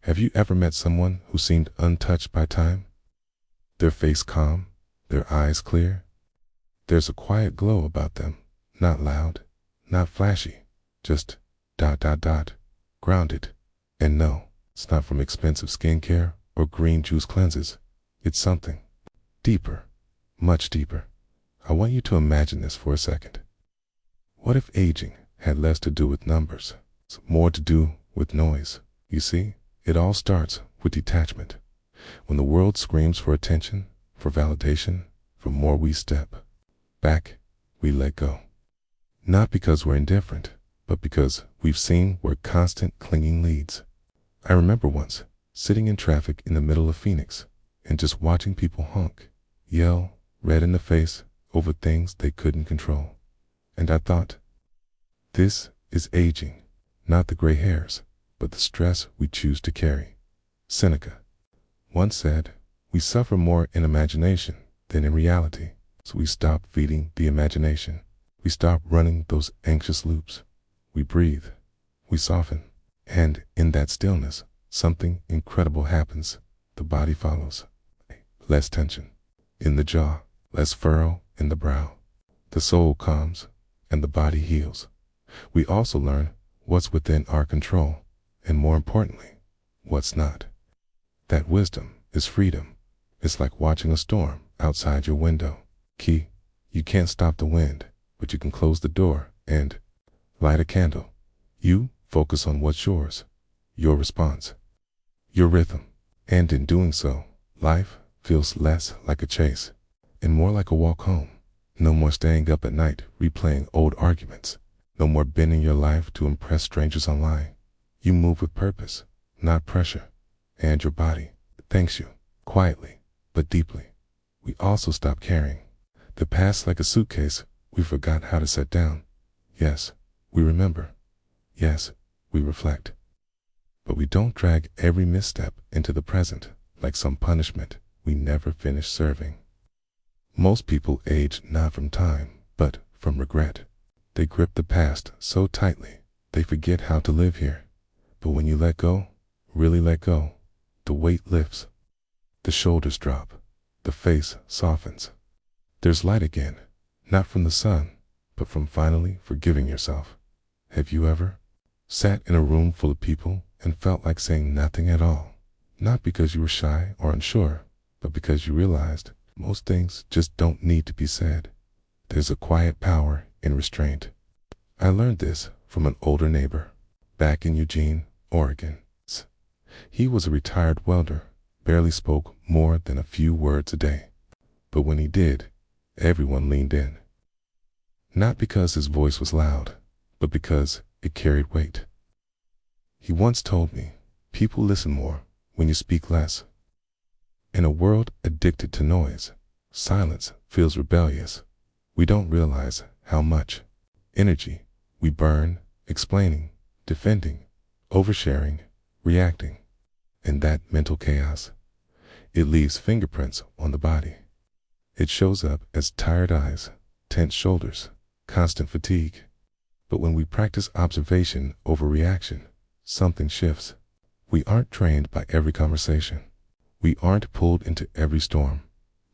Have you ever met someone who seemed untouched by time? Their face calm, their eyes clear. There's a quiet glow about them, not loud, not flashy, just ... grounded. And no, it's not from expensive skincare or green juice cleanses. It's something deeper, much deeper. I want you to imagine this for a second. What if aging had less to do with numbers, more to do with noise? You see, it all starts with detachment. When the world screams for attention, for validation, for more, we step back, we let go. Not because we're indifferent, but because we've seen where constant clinging leads. I remember once sitting in traffic in the middle of Phoenix and just watching people honk, yell, red in the face over things they couldn't control. And I thought, this is aging, not the gray hairs, but the stress we choose to carry. Seneca once said, we suffer more in imagination than in reality, so we stop feeding the imagination. We stop running those anxious loops. We breathe, we soften, and in that stillness, something incredible happens. The body follows. Less tension in the jaw, less furrow in the brow. The soul calms, and the body heals. We also learn what's within our control, and more importantly, what's not. That wisdom is freedom. It's like watching a storm outside your window. Key, you can't stop the wind, but you can close the door and light a candle. You focus on what's yours, your response, your rhythm. And in doing so, life feels less like a chase and more like a walk home. No more staying up at night replaying old arguments. No more bending your life to impress strangers online. You move with purpose, not pressure. And your body thanks you, quietly but deeply. We also stop carrying the past like a suitcase we forgot how to set down. Yes, we remember. Yes, we reflect. But we don't drag every misstep into the present like some punishment we never finish serving. Most people age not from time, but from regret. They grip the past so tightly, they forget how to live here. But when you let go, really let go, the weight lifts. The shoulders drop. The face softens. There's light again, not from the sun, but from finally forgiving yourself. Have you ever sat in a room full of people and felt like saying nothing at all? Not because you were shy or unsure, but because you realized most things just don't need to be said. There's a quiet power in restraint. I learned this from an older neighbor back in Eugene, Oregon. He was a retired welder, barely spoke more than a few words a day. But when he did, everyone leaned in. Not because his voice was loud, but because it carried weight. He once told me, people listen more when you speak less. In a world addicted to noise, silence feels rebellious. We don't realize how much energy we burn explaining, defending, oversharing, reacting. And that mental chaos, it leaves fingerprints on the body. It shows up as tired eyes, tense shoulders, constant fatigue. But when we practice observation over reaction, something shifts. We aren't trained by every conversation. We aren't pulled into every storm.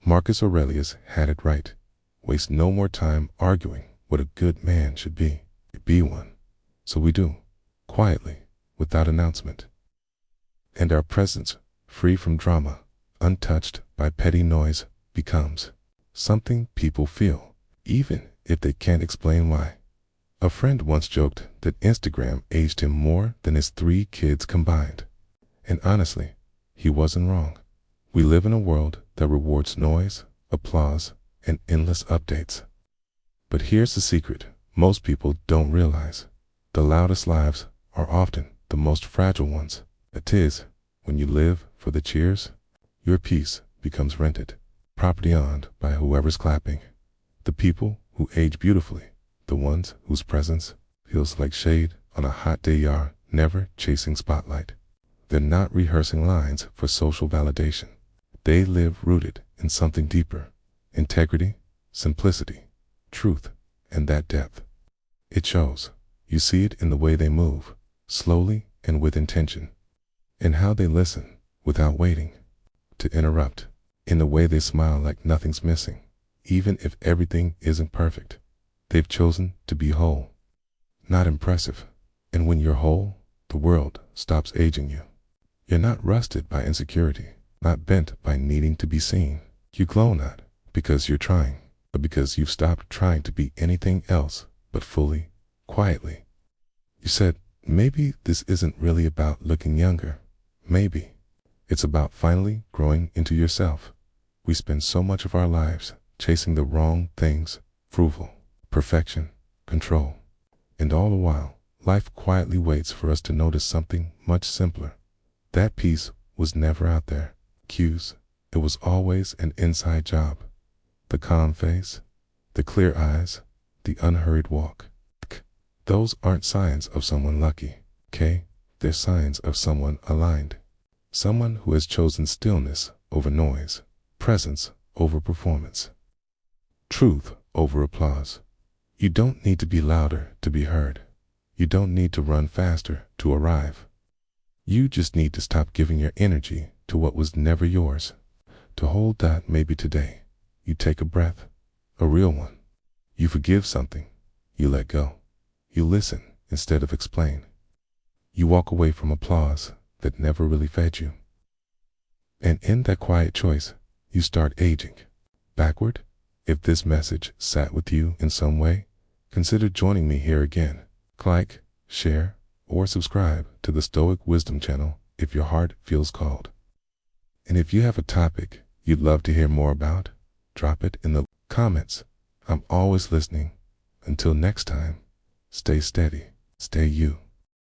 Marcus Aurelius had it right. Waste no more time arguing what a good man should be. Be one. So we do, quietly, without announcement. And our presence, free from drama, untouched by petty noise, becomes something people feel, even if they can't explain why. A friend once joked that Instagram aged him more than his 3 kids combined. And honestly, he wasn't wrong. We live in a world that rewards noise, applause, and endless updates. But here's the secret most people don't realize. The loudest lives are often the most fragile ones. That is, when you live for the cheers, your peace becomes rented, property owned by whoever's clapping. The people who age beautifully, the ones whose presence feels like shade on a hot day, are never chasing spotlight. They're not rehearsing lines for social validation. They live rooted in something deeper: integrity, simplicity, truth, and that depth. It shows. You see it in the way they move, slowly and with intention. in how they listen without waiting to interrupt, in the way they smile like nothing's missing, even if everything isn't perfect. They've chosen to be whole, not impressive. And when you're whole, the world stops aging you. You're not rusted by insecurity, not bent by needing to be seen. You glow not because you're trying, but because you've stopped trying to be anything else but fully, quietly. You said, maybe this isn't really about looking younger. Maybe it's about finally growing into yourself. We spend so much of our lives chasing the wrong things: approval, perfection, control. And all the while, life quietly waits for us to notice something much simpler. That piece was never out there. Cues. It was always an inside job. The calm face, the clear eyes, the unhurried walk. Those aren't signs of someone lucky, okay? They're signs of someone aligned. Someone who has chosen stillness over noise, presence over performance, truth over applause. You don't need to be louder to be heard. You don't need to run faster to arrive. You just need to stop giving your energy to what was never yours. To hold that maybe today, you take a breath, a real one. You forgive something. You let go. You listen instead of explain. You walk away from applause that never really fed you. And in that quiet choice, you start aging backward. If this message sat with you in some way, consider joining me here again. Like, share, or subscribe to the Stoic Wisdom channel if your heart feels called. And if you have a topic you'd love to hear more about, drop it in the comments. I'm always listening. Until next time, stay steady, stay you.